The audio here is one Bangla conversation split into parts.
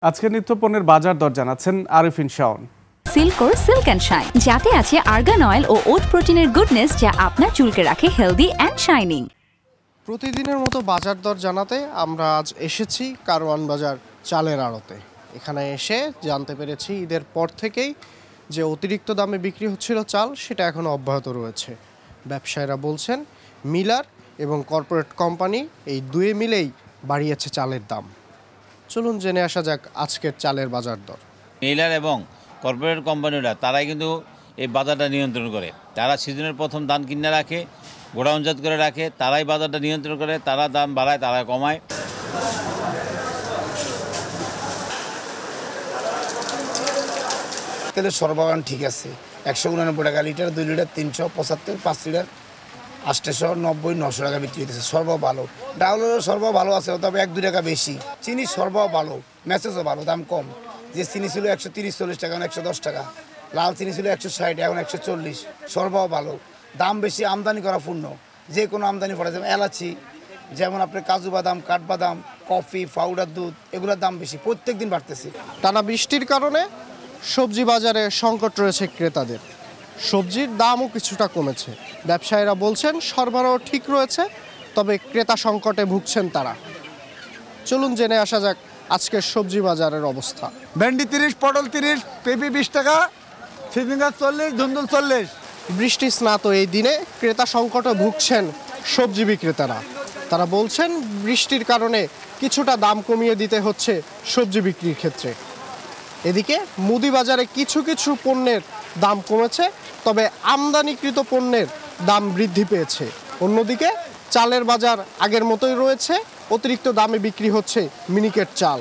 আজকে নিত্যপণ্যের বাজার দর জানাচ্ছেন আরিফিন শাওন। সিল্কোর সিল্ক অ্যান্ড শাইন, যাতে আছে আর্গান অয়েল ও ওট প্রোটিনের গুডনেস, যা আপনার চুলকে রাখে হেলদি অ্যান্ড শাইনিং। প্রতিদিনের মতো বাজার দর জানাতে আমরা আজ এসেছি কারওয়ান বাজার চালের আড়তে। এখানে এসে জানতে পেরেছি ঈদের পর থেকেই যে অতিরিক্ত দামে বিক্রি হচ্ছিল চাল, সেটা এখনও অব্যাহত রয়েছে। ব্যবসায়ীরা বলছেন মিলার এবং কর্পোরেট কোম্পানি এই দুয়ে মিলেই বাড়িয়েছে চালের দাম। চলুন জেনে আসা যাক আজকের চালের বাজার দর। মিলার এবং কর্পোরেট কোম্পানিরা তারাই কিন্তু এই বাজারটা নিয়ন্ত্রণ করে। তারা সিজনের প্রথম ধান কিনে রাখে, গোডাউনজাত করে রাখে, তারাই বাজারটা নিয়ন্ত্রণ করে, তারা দাম বাড়ায়, তারা কমায়। তেলের সরবরাহ ঠিক আছে, 189 টাকা লিটার, 2 লিটার 375, 5 লিটার 890, 900 টাকা বিক্রি হতেছে। সরবরাহ ভালো, ডাউলের সরবরাহ ভালো আছে, তবে 1-2 টাকা বেশি। চিনি সরবরাহ ভালো, মেসেজও ভালো, দাম কম। যে চিনি ছিল 130-40 টাকা, 110 টাকা। লাল চিনি ছিল 160, এখন 140। সরবরাহ ভালো, দাম বেশি, আমদানি করা পূর্ণ। যে কোনো আমদানি করা যাবে। এলাচি, যেমন আপনার কাজু বাদাম, কাঠবাদাম, কফি, পাউডার দুধ, এগুলোর দাম বেশি, প্রত্যেক দিন বাড়তেছে। টানা বৃষ্টির কারণে সবজি বাজারে সংকট রয়েছে ক্রেতাদের। সবজির দামও কিছুটা কমেছে। ব্যবসায়ীরা বলছেন সরবরাহ ঠিক রয়েছে, তবে ক্রেতা সংকটে ভুগছেন তারা। চলুন জেনে আসা যাক আজকের সবজি বাজারের অবস্থা। ভেন্ডি 30, পটল 30, পেঁপে 20 টাকা, সিজিঙ্গা 40, ধুন্দুল 40। বৃষ্টি স্নাত এই দিনে ক্রেতা সংকটে ভুগছেন সবজি বিক্রেতারা। তারা বলছেন বৃষ্টির কারণে কিছুটা দাম কমিয়ে দিতে হচ্ছে সবজি বিক্রির ক্ষেত্রে। এদিকে মুদি বাজারে কিছু কিছু পণ্যের দাম কমেছে, তবে আমদানিকৃত পণ্যের দাম বৃদ্ধি পেয়েছে। অন্যদিকে চালের বাজার আগের মতোই রয়েছে, অতিরিক্ত দামে বিক্রি হচ্ছে মিনিকেট চাল।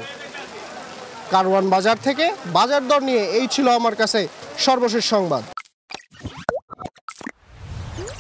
কারওয়ান বাজার থেকে বাজার দর নিয়ে এই ছিল আমার কাছে সর্বশেষ সংবাদ।